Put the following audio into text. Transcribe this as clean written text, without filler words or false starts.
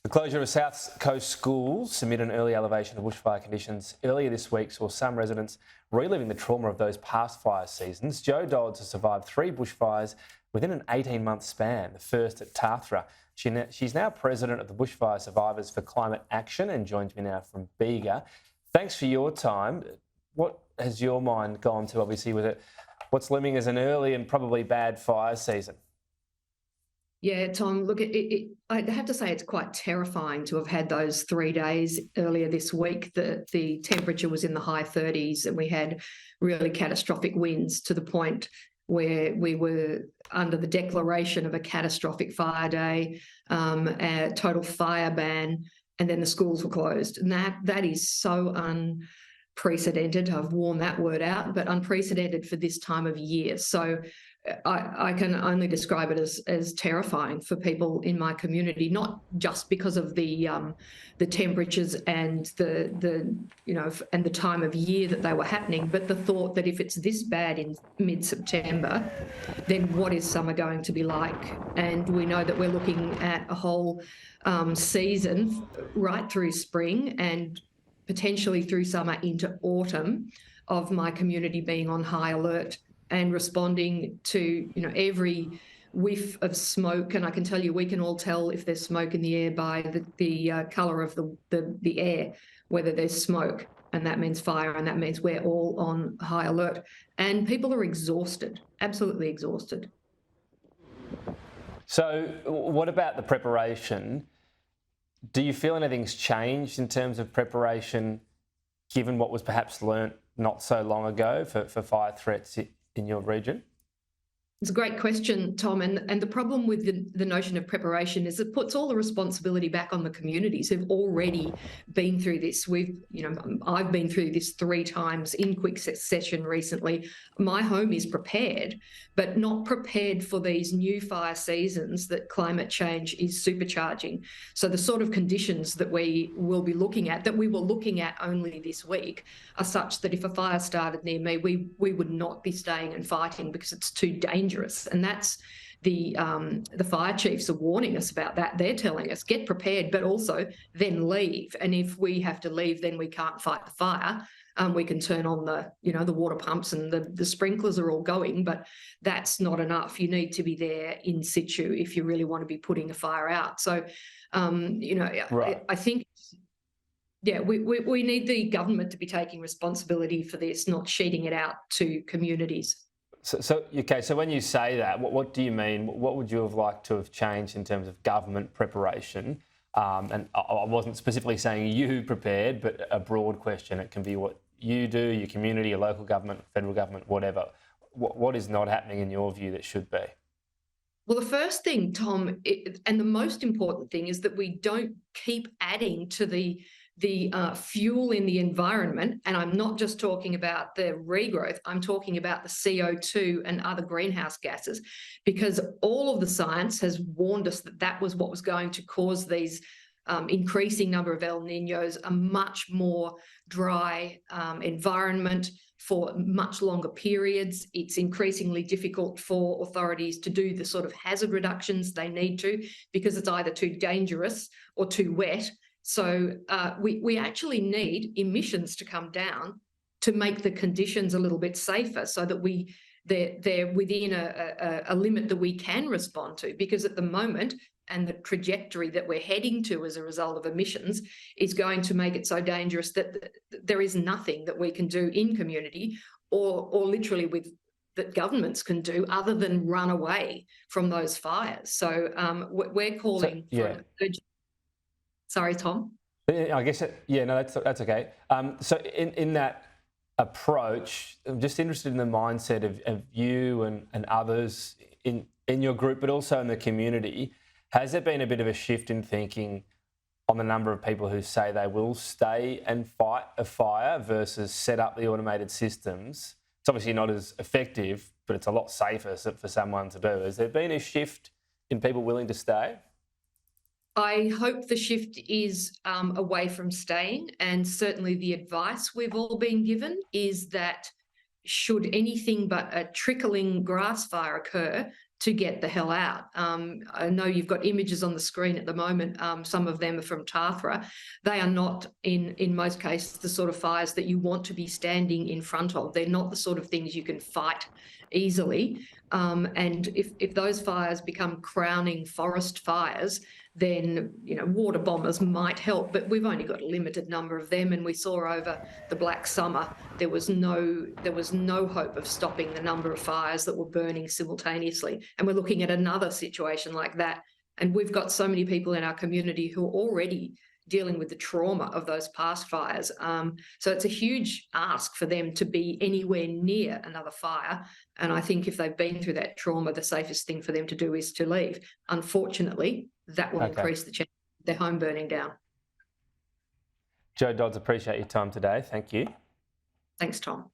The closure of South Coast schools amid an early elevation of bushfire conditions earlier this week saw some residents reliving the trauma of those past fire seasons. Jo Dodds has survived 3 bushfires within an 18-month span, the first at Tathra. She's now president of the Bushfire Survivors for Climate Action and joins me now from Bega. Thanks for your time. What has your mind gone to, obviously, with it? What's looming as an early and probably bad fire season? Yeah, Tom, look, I have to say it's quite terrifying to have had those 3 days earlier this week. The temperature was in the high 30s and we had really catastrophic winds to the point where we were under the declaration of a catastrophic fire day, a total fire ban, and then the schools were closed. And that is so unprecedented. I've worn that word out, but unprecedented for this time of year. So I can only describe it as terrifying for people in my community, not just because of the temperatures and the time of year that they were happening, but the thought that if it's this bad in mid-September, then what is summer going to be like? And we know that we're looking at a whole season right through spring and potentially through summer into autumn of my community being on high alert and responding to every whiff of smoke. And I can tell you, we can all tell if there's smoke in the air by the colour of the air, whether there's smoke, and that means fire, and that means we're all on high alert. And people are exhausted, absolutely exhausted. So what about the preparation? Do you feel anything's changed in terms of preparation, given what was perhaps learnt not so long ago for fire threats in your region? It's a great question, Tom. And the problem with the notion of preparation is it puts all the responsibility back on the communities who've already been through this. I've been through this 3 times in quick succession recently. My home is prepared, but not prepared for these new fire seasons that climate change is supercharging. So the sort of conditions that we will be looking at, that we were looking at only this week, are such that if a fire started near me, we would not be staying and fighting because it's too dangerous. And that's the fire chiefs are warning us about that. They're telling us, get prepared, but also then leave. And if we have to leave, then we can't fight the fire. We can turn on the water pumps and the sprinklers are all going, but that's not enough. You need to be there in situ if you really want to be putting a fire out. So, Right. I think, yeah, we need the government to be taking responsibility for this, not sheeting it out to communities. So when you say that, what do you mean? What would you have liked to have changed in terms of government preparation? And I wasn't specifically saying you prepared, but a broad question. It can be what you do, your community, your local government, federal government, whatever. What is not happening in your view that should be? Well, the first thing, Tom, and the most important thing, is that we don't keep adding to the fuel in the environment. And I'm not just talking about the regrowth, I'm talking about the CO2 and other greenhouse gases, because all of the science has warned us that that was what was going to cause these increasing number of El Niños, a much more dry environment for much longer periods. It's increasingly difficult for authorities to do the sort of hazard reductions they need to, because it's either too dangerous or too wet. So we actually need emissions to come down to make the conditions a little bit safer, so that they're within a limit that we can respond to. Because at the moment, and the trajectory that we're heading to as a result of emissions, is going to make it so dangerous that there is nothing that we can do in community or literally that governments can do other than run away from those fires. So we're calling for an urgent. Sorry, Tom. I guess, that's okay. So in that approach, I'm just interested in the mindset of you and others in your group, but also in the community. Has there been a bit of a shift in thinking on the number of people who say they will stay and fight a fire versus set up the automated systems? It's obviously not as effective, but it's a lot safer for someone to do. Has there been a shift in people willing to stay? I hope the shift is away from staying, and certainly the advice we've all been given is that should anything but a trickling grass fire occur, to get the hell out. I know you've got images on the screen at the moment. Some of them are from Tathra. They are not, in most cases, the sort of fires that you want to be standing in front of. They're not the sort of things you can fight easily. And if those fires become crowning forest fires, then water bombers might help, but we've only got a limited number of them. And we saw over the Black Summer there was no hope of stopping the number of fires that were burning simultaneously. And we're looking at another situation like that. And we've got so many people in our community who are already dealing with the trauma of those past fires. So it's a huge ask for them to be anywhere near another fire. And I think if they've been through that trauma, the safest thing for them to do is to leave. Unfortunately, that will increase the chance of their home burning down. Jo Dodds, appreciate your time today. Thank you. Thanks, Tom.